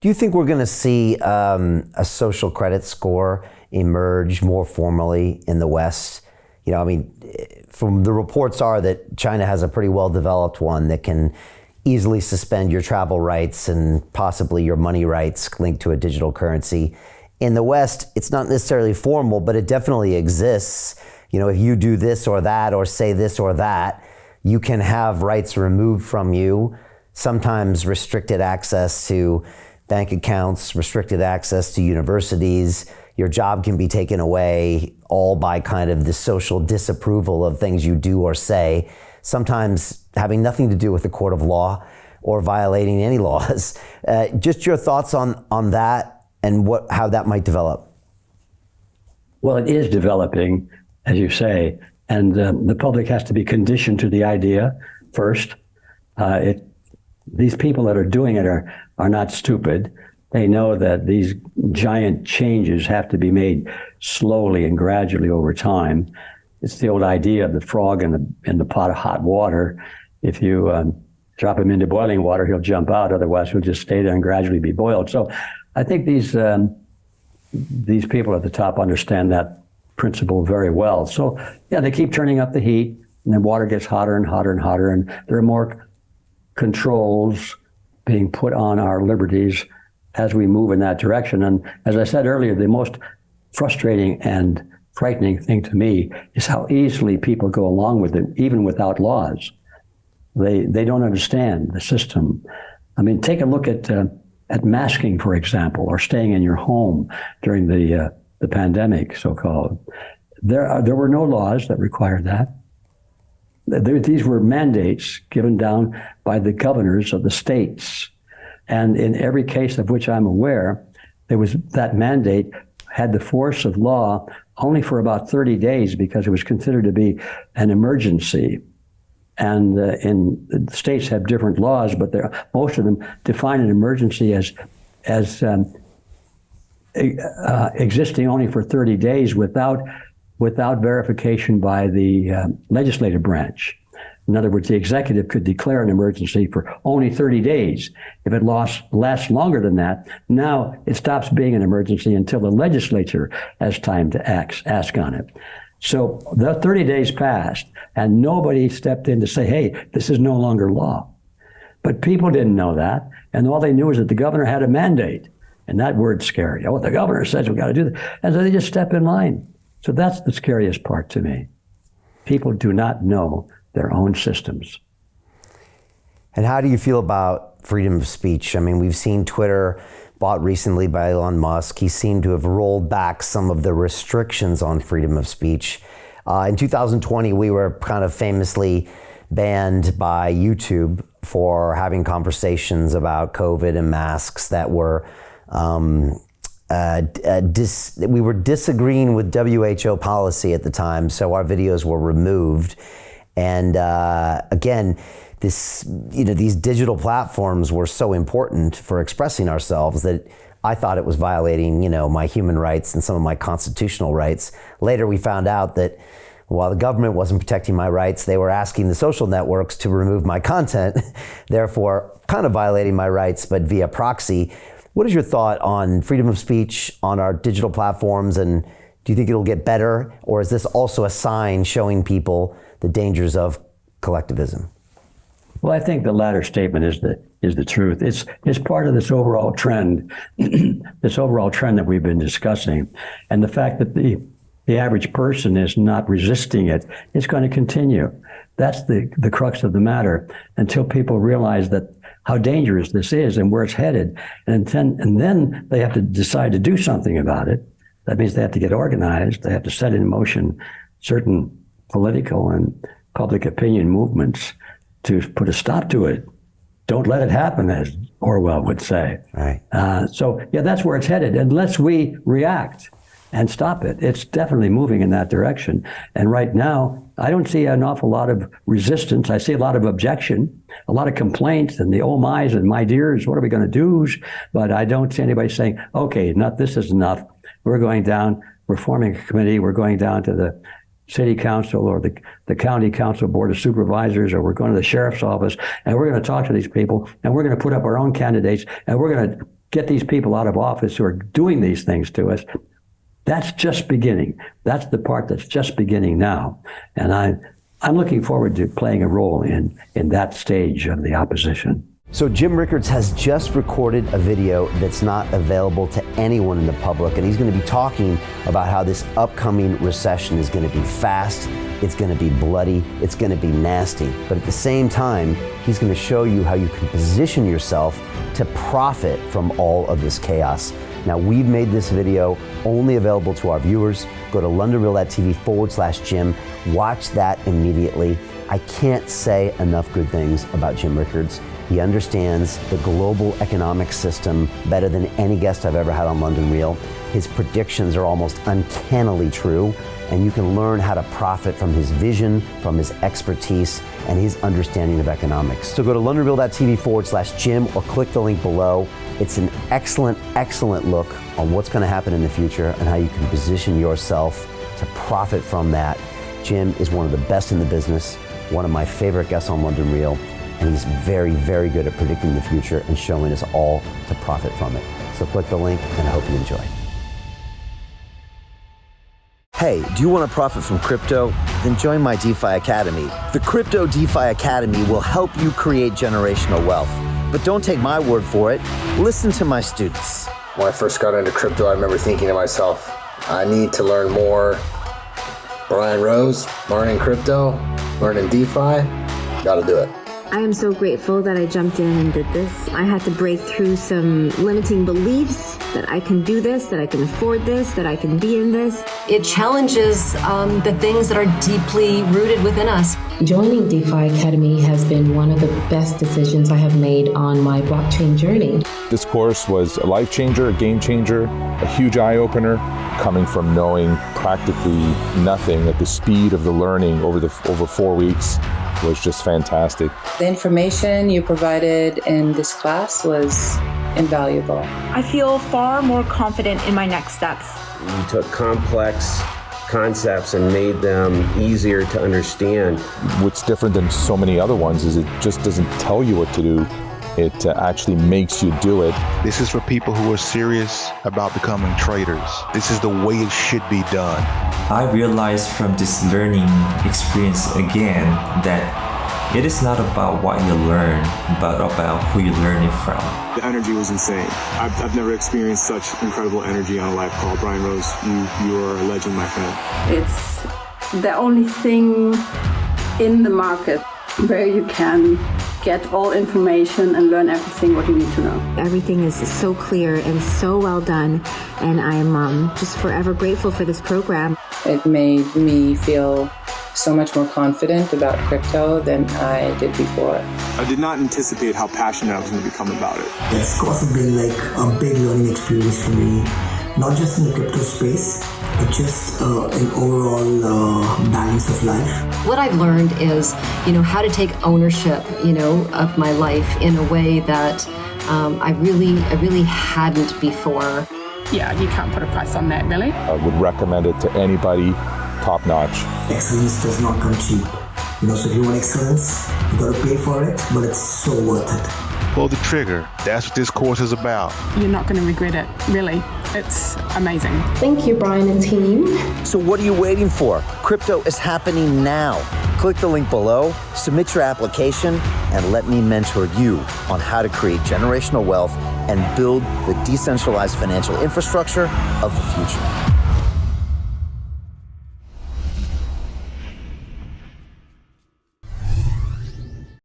Do you think we're going to see a social credit score emerge more formally in the West? You know, I mean, from the reports are that China has a pretty well-developed one that can easily suspend your travel rights and possibly your money rights linked to a digital currency. In the West, it's not necessarily formal, but it definitely exists. You know, if you do this or that or say this or that, you can have rights removed from you, sometimes restricted access to bank accounts, restricted access to universities. Your job can be taken away, all by kind of the social disapproval of things you do or say, sometimes having nothing to do with the court of law or violating any laws. Just your thoughts on that and how that might develop. Well, it is developing, as you say, and the public has to be conditioned to the idea first. These people that are doing it are not stupid. They know that these giant changes have to be made slowly and gradually over time. It's the old idea of the frog in the pot of hot water. If you drop him into boiling water, he'll jump out. Otherwise, he'll just stay there and gradually be boiled. So I think these people at the top understand that principle very well. So yeah, they keep turning up the heat, and then water gets hotter and hotter and hotter, and there are more controls being put on our liberties as we move in that direction. And as I said earlier, the most frustrating and frightening thing to me is how easily people go along with it, even without laws. They don't understand the system. I mean, take a look at masking, for example, or staying in your home during the pandemic, so-called. There were no laws that required that. These were mandates given down by the governors of the states. And in every case of which I'm aware, that mandate had the force of law only for about 30 days because it was considered to be an emergency. And the states have different laws, but most of them define an emergency as existing only for 30 days without verification by the legislative branch. In other words, the executive could declare an emergency for only 30 days. If it lasts longer than that, now it stops being an emergency until the legislature has time to ask on it. So the 30 days passed, and nobody stepped in to say, hey, this is no longer law. But people didn't know that, and all they knew was that the governor had a mandate. And that word's scary. Oh, the governor says we got to do that. And so they just step in line. So that's the scariest part to me. People do not know their own systems. And how do you feel about freedom of speech? I mean, we've seen Twitter bought recently by Elon Musk. He seemed to have rolled back some of the restrictions on freedom of speech. In 2020, we were kind of famously banned by YouTube for having conversations about COVID and masks that were we were disagreeing with WHO policy at the time, so our videos were removed. And again, these digital platforms were so important for expressing ourselves that I thought it was violating, my human rights and some of my constitutional rights. Later, we found out that while the government wasn't protecting my rights, they were asking the social networks to remove my content, therefore kind of violating my rights, but via proxy. What is your thought on freedom of speech on our digital platforms, and do you think it'll get better, or is this also a sign showing people the dangers of collectivism? Well, I think the latter statement is the truth. It's part of this overall trend, that we've been discussing, and the fact that the average person is not resisting it is going to continue. That's the crux of the matter, until people realize that how dangerous this is and where it's headed, and then they have to decide to do something about it. That means they have to get organized. They have to set in motion certain political and public opinion movements to put a stop to it. Don't let it happen, as Orwell would say. Right. So yeah, that's where it's headed. Unless we react and stop it, it's definitely moving in that direction. And right now, I don't see an awful lot of resistance. I see a lot of objection, a lot of complaints, and the oh my's and my dears, what are we going to do? But I don't see anybody saying, okay, this is enough. We're going down, we're forming a committee, we're going down to the city council or the county council board of supervisors, or we're going to the sheriff's office, and we're going to talk to these people, and we're going to put up our own candidates, and we're going to get these people out of office who are doing these things to us. That's just beginning. That's the part that's just beginning now. And I'm looking forward to playing a role in that stage of the opposition. So Jim Rickards has just recorded a video that's not available to anyone in the public, and he's going to be talking about how this upcoming recession is going to be fast, it's going to be bloody, it's going to be nasty. But at the same time, he's going to show you how you can position yourself to profit from all of this chaos. Now, we've made this video only available to our viewers. Go to londonreal.tv/Jim. Watch that immediately. I can't say enough good things about Jim Rickards. He understands the global economic system better than any guest I've ever had on London Real. His predictions are almost uncannily true, and you can learn how to profit from his vision, from his expertise, and his understanding of economics. So go to londonreal.tv/Jim or click the link below. It's an excellent, excellent look on what's going to happen in the future and how you can position yourself to profit from that. Jim is one of the best in the business, one of my favorite guests on London Real, and he's very, very good at predicting the future and showing us all to profit from it. So click the link, and I hope you enjoy. Hey, do you want to profit from crypto? Then join my DeFi Academy. The Crypto DeFi Academy will help you create generational wealth. But don't take my word for it. Listen to my students. When I first got into crypto, I remember thinking to myself, I need to learn more. Brian Rose, learning crypto, learning DeFi, gotta do it. I am so grateful that I jumped in and did this. I had to break through some limiting beliefs that I can do this, that I can afford this, that I can be in this. It challenges the things that are deeply rooted within us. Joining DeFi Academy has been one of the best decisions I have made on my blockchain journey. This course was a life changer, a game changer, a huge eye-opener, coming from knowing practically nothing at the speed of the learning over 4 weeks was just fantastic. The information you provided in this class was invaluable. I feel far more confident in my next steps. You took complex concepts and made them easier to understand. What's different than so many other ones is it just doesn't tell you what to do. It actually makes you do it. This is for people who are serious about becoming traders. This is the way it should be done. I realized from this learning experience again that it is not about what you learn, but about who you learn it from. The energy was insane. I've never experienced such incredible energy on a live call. Brian Rose, you are a legend, my friend. It's the only thing in the market where you can get all information and learn everything what you need to know. Everything is so clear and so well done, and I'm just forever grateful for this program. It made me feel so much more confident about crypto than I did before. I did not anticipate how passionate I was going to become about it. It's also been like a big learning experience for me, not just in the crypto space, but just an overall balance of life. What I've learned is, how to take ownership, of my life in a way that I really hadn't before. Yeah, you can't put a price on that, really. I would recommend it to anybody, top notch. Excellence does not come cheap. So if you want excellence, you gotta pay for it, but it's so worth it. Pull the trigger. That's what this course is about. You're not going to regret it, really. It's amazing. Thank you, Brian and team. So what are you waiting for? Crypto is happening now. Click the link below, submit your application, and let me mentor you on how to create generational wealth and build the decentralized financial infrastructure of the future.